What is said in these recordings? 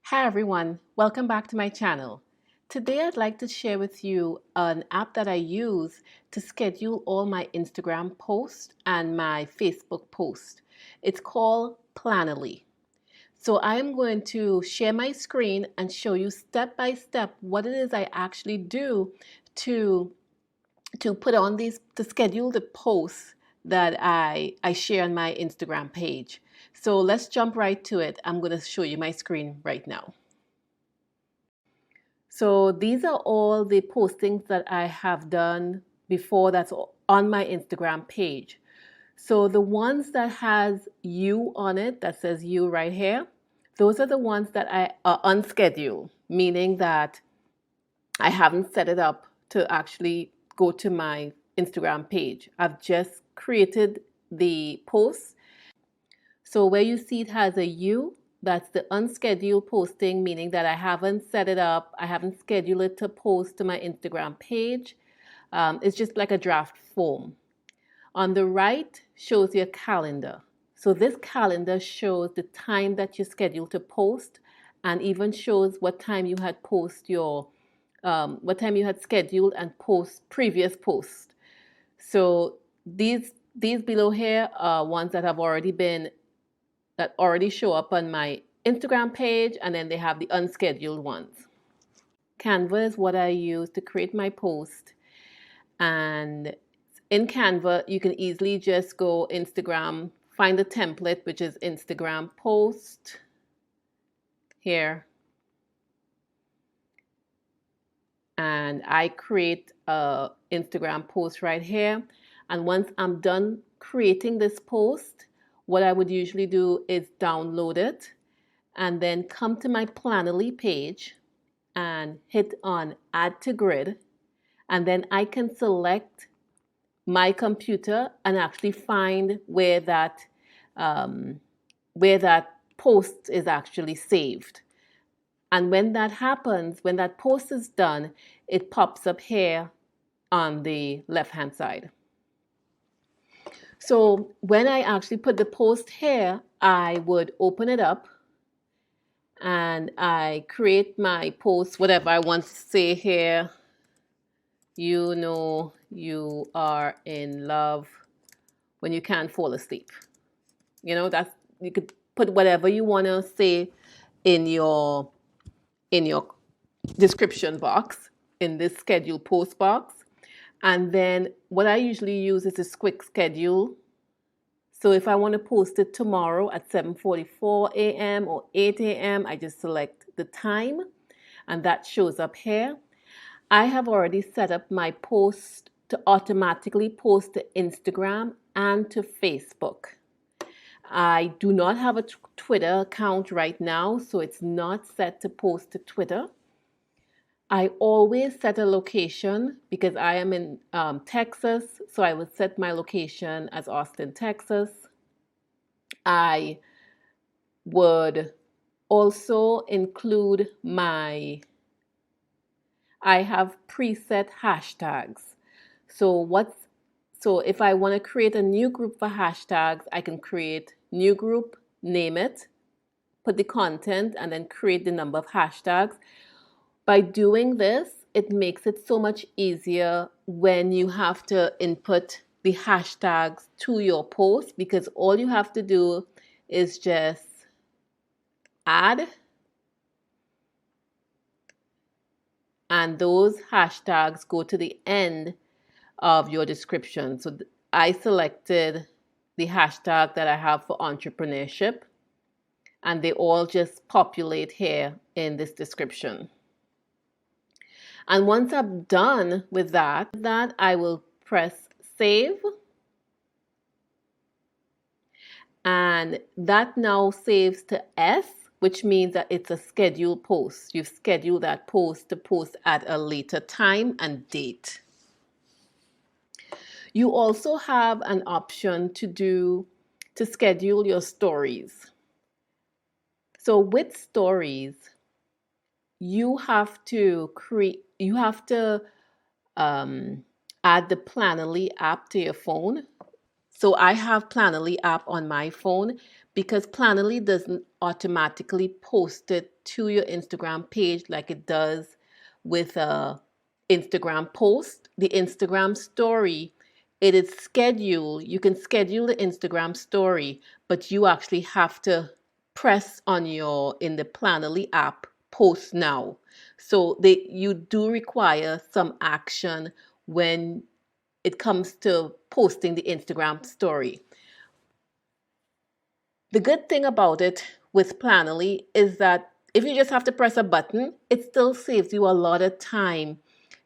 Hi everyone, welcome back to my channel. Today I'd like to share with you an app that I use to schedule all my Instagram posts and my Facebook posts. It's called Planoly. So I am going to share my screen and show you step by step what it is I actually do to put on to schedule the posts that I share on my Instagram page. So let's jump right to it. I'm going to show you my screen right now. So these are all the postings that I have done before that's on my Instagram page. So the ones that has you on it, that says you right here, those are the ones that I are unscheduled, meaning that I haven't set it up to actually go to my Instagram page. I've just created the post. So where you see it has a U, that's the unscheduled posting, meaning that I haven't set it up, I haven't scheduled it to post to my Instagram page. It's just like a draft form. On the right shows your calendar. So this calendar shows the time that you're scheduled to post and even shows what time you had what time you had scheduled and post previous post. So these below here are ones that already show up on my Instagram page, and then they have the unscheduled ones. Canva is what I use to create my post, and in Canva you can easily just go Instagram, find the template, which is Instagram post here, and I create a Instagram post right here. And once I'm done creating this post, what I would usually do is download it and then come to my Planoly page and hit on add to grid, and then I can select my computer and actually find where that post is actually saved. And when that happens, when that post is done, it pops up here on the left hand side. So when I actually put the post here, I would open it up and I create my post, whatever I want to say here. You know you are in love when you can't fall asleep. That's, you could put whatever you want to say in your description box, in this schedule post box. And then what I usually use is this quick schedule. So if I want to post it tomorrow at 7:44 a.m. or 8 a.m., I just select the time and that shows up here. I have already set up my post to automatically post to Instagram and to Facebook. I do not have a Twitter account right now, so it's not set to post to Twitter. I always set a location because I am in Texas, so I would set my location as Austin, Texas. I would also include I have preset hashtags. So if I want to create a new group for hashtags, I can create new group, name it, put the content, and then create the number of hashtags. By doing this, it makes it so much easier when you have to input the hashtags to your post, because all you have to do is just add, and those hashtags go to the end of your description. So I selected the hashtag that I have for entrepreneurship, and they all just populate here in this description. And once I'm done with that, I will press save. And that now saves to S, which means that it's a scheduled post. You've scheduled that post to post at a later time and date. You also have an option to schedule your stories. So with stories, you have to add the Planoly app to your phone. So I have Planoly app on my phone because Planoly doesn't automatically post it to your Instagram page like it does with a Instagram post. The Instagram story, it is scheduled. You can schedule the Instagram story, but you actually have to press on your in the Planoly app post now. So you do require some action when it comes to posting the Instagram story. The good thing about it with Planoly is that if you just have to press a button, it still saves you a lot of time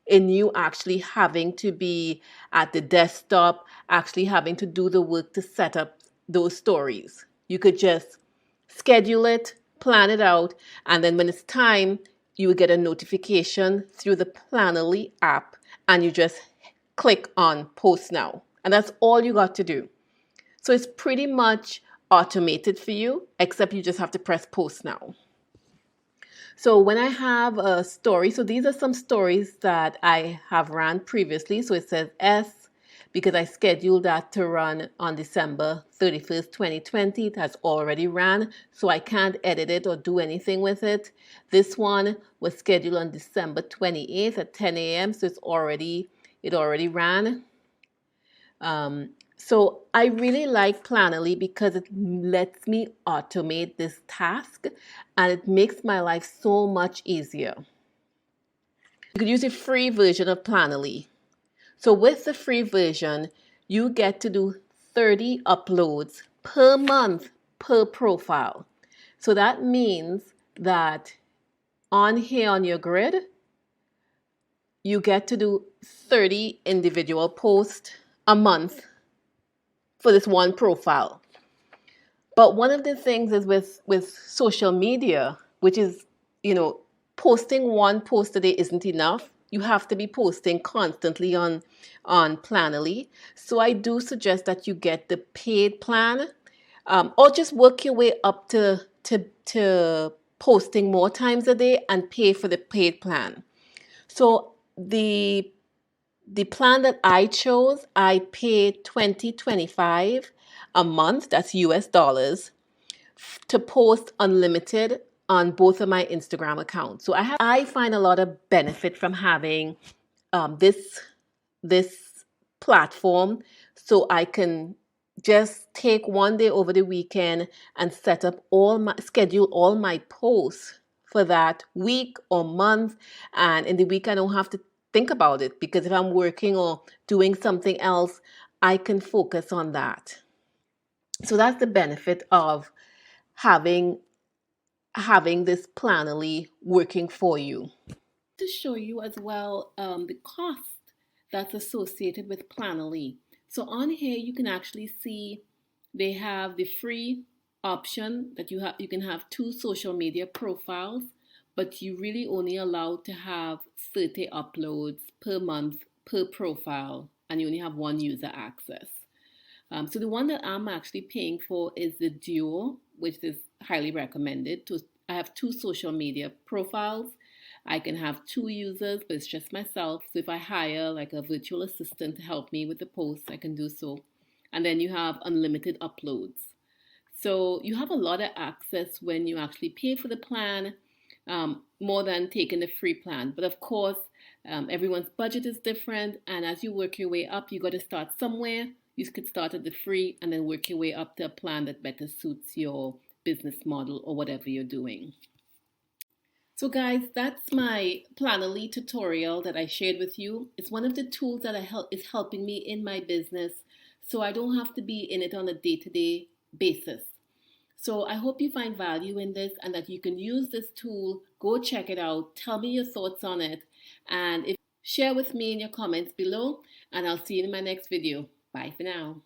in you actually having to be at the desktop, actually having to do the work to set up those stories. You could just schedule it, plan it out, and then when it's time, you will get a notification through the Planoly app and you just click on post now. And that's all you got to do. So it's pretty much automated for you, except you just have to press post now. So when I have a story, so these are some stories that I have ran previously. So it says S because I scheduled that to run on December 31st, 2020. It has already ran, so I can't edit it or do anything with it. This one was scheduled on December 28th at 10 a.m. So it already ran. So I really like Planoly because it lets me automate this task and it makes my life so much easier. You could use a free version of Planoly. So with the free version, you get to do 30 uploads per month per profile. So that means that on here on your grid, you get to do 30 individual posts a month for this one profile. But one of the things is with social media, which is, posting one post a day isn't enough. You have to be posting constantly on Planoly. So I do suggest that you get the paid plan, or just work your way up to posting more times a day and pay for the paid plan. So the plan that I chose, I paid $20.25 a month, that's US dollars, to post unlimited on both of my Instagram accounts. So I find a lot of benefit from having this platform, so I can just take one day over the weekend and schedule all my posts for that week or month. And in the week, I don't have to think about it because if I'm working or doing something else, I can focus on that. So that's the benefit of having this Planoly working for you. To show you as well the cost that's associated with Planoly. So on here you can actually see they have the free option that you can have 2 social media profiles, but you really only allowed to have 30 uploads per month per profile, and you only have 1 user access. So the one that I'm actually paying for is the Duo, which is highly recommended. I have 2 social media profiles. I can have 2 users, but it's just myself. So if I hire like a virtual assistant to help me with the posts, I can do so. And then you have unlimited uploads. So you have a lot of access when you actually pay for the plan, more than taking the free plan. But of course, everyone's budget is different. And as you work your way up, you got to start somewhere. You could start at the free and then work your way up to a plan that better suits your business model or whatever you're doing. So guys, that's my Planoly tutorial that I shared with you. It's one of the tools that is helping me in my business, so I don't have to be in it on a day-to-day basis. So I hope you find value in this and that you can use this tool. Go check it out. Tell me your thoughts on it. And share with me in your comments below. And I'll see you in my next video. Bye for now.